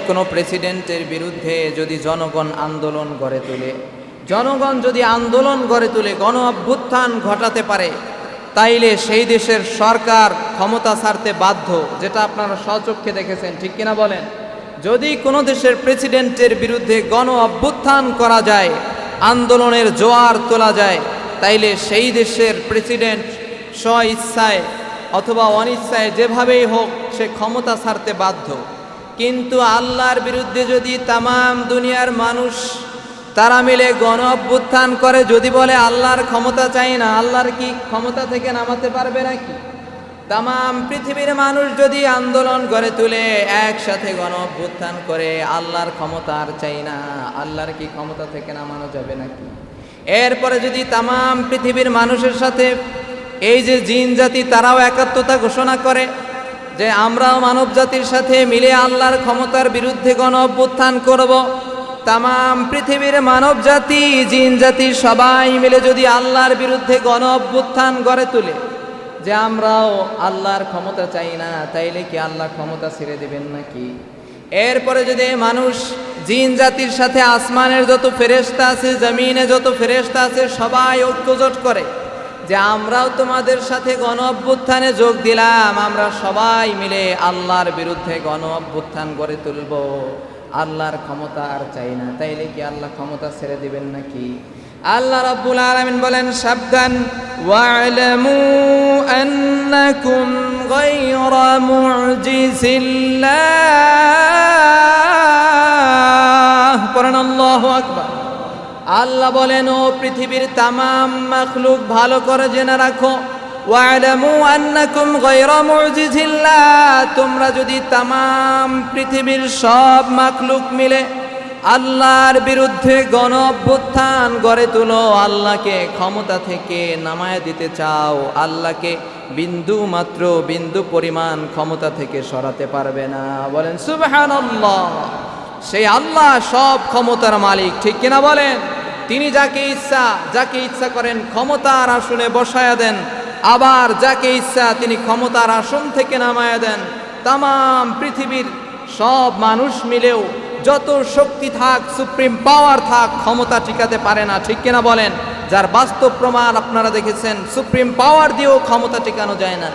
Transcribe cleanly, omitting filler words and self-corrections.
কোনো প্রেসিডেন্টের বিরুদ্ধে যদি জনগণ আন্দোলন গড়ে তোলে, জনগণ যদি আন্দোলন গড়ে তুলে গণ অভ্যুত্থান ঘটাতে পারে, তাইলে সেই দেশের সরকার ক্ষমতা ছাড়তে বাধ্য, যেটা আপনারা স্বচক্ষে দেখেছেন, ঠিক কিনা বলেন? যদি কোনো দেশের প্রেসিডেন্টের বিরুদ্ধে গণ অভ্যুত্থান করা যায়, আন্দোলনের জোয়ার তোলা যায়, তাইলে সেই দেশের প্রেসিডেন্ট স্ব ইচ্ছায় অথবা অনিচ্ছায় যেভাবেই হোক সে ক্ষমতা ছাড়তে বাধ্য। কিন্তু আল্লাহর বিরুদ্ধে যদি তামাম দুনিয়ার মানুষ তারা মিলে গণ অভ্যুত্থান করে, যদি বলে আল্লাহর ক্ষমতা চাই না, আল্লাহর কি ক্ষমতা থেকে নামাতে পারবে নাকি? তামাম পৃথিবীর মানুষ যদি আন্দোলন গড়ে তুলে একসাথে গণ অভ্যুত্থান করে আল্লাহর ক্ষমতা আর চাই না, আল্লাহর কি ক্ষমতা থেকে নামানো যাবে নাকি? এরপরে যদি তামাম পৃথিবীর মানুষের সাথে এই যে জিন জাতি তারাও একাত্মতা ঘোষণা করে যে আমরাও মানব জাতির সাথে মিলে আল্লাহর ক্ষমতার বিরুদ্ধে গণ অভ্যুত্থান করব, তামাম পৃথিবীর মানব জাতি জিন জাতি সবাই মিলে যদি আল্লাহর বিরুদ্ধে গণ অভ্যুত্থান গড়ে তুলে যে আমরাও আল্লাহর ক্ষমতা চাই না, তাইলে কি আল্লাহ ক্ষমতা ছেড়ে দেবেন নাকি? এরপরে যদি মানুষ জিন জাতির সাথে আসমানের যত ফেরেশতা আছে, জমিনে যত ফেরেশতা আছে, সবাই ঐক্যজোট করে যে আমরাও তোমাদের সাথে গণ অভ্যুত্থানে যোগ দিলাম, আমরা সবাই মিলে আল্লাহর বিরুদ্ধে গণ অভ্যুত্থান গড়ে তুলব, আল্লাহর ক্ষমতা আর চাই না, তাইলে কি আল্লাহ ক্ষমতা ছেড়ে দিবেন নাকি? আল্লাহ রাব্বুল আলামিন বলেন, সাবধান, ওয়া'লামু আন্নাকুম গায়রা মু'জিজিল্লাহ, পড়েন আল্লাহু আকবার। আল্লাহ বলেন, ও পৃথিবীর তামাম মাখলুক ভালো করে জেনে রাখো, ওয়া'লামু আন্নাকুম গায়রা মু'জিজিল্লাহ, তোমরা যদি তামাম পৃথিবীর সব মাখলুক মিলে আল্লাহর বিরুদ্ধে গণ অভ্যুত্থান গড়ে তুলো, আল্লাহকে ক্ষমতা থেকে নামায় দিতে চাও, আল্লাহকে বিন্দু মাত্র বিন্দু পরিমাণ ক্ষমতা থেকে সরাতে পারবে না। বলেন সুবহানাল্লাহ। সেই আল্লাহ সব ক্ষমতার মালিক, ঠিক কিনা বলেন? তিনি যাকে ইচ্ছা করেন ক্ষমতার আসনে বসায়া দেন, আবার যাকে ইচ্ছা তিনি ক্ষমতার আসন থেকে নামায়া দেন। তামাম পৃথিবীর সব মানুষ মিলেও যত শক্তি থাক, সুপ্রিম পাওয়ার থাক, ক্ষমতা টিকাতে পারে না, ঠিক কিনা বলেন? যার বাস্তব প্রমাণ আপনারা দেখেছেন, সুপ্রিম পাওয়ার দিয়েও ক্ষমতা টিকানো যায় না।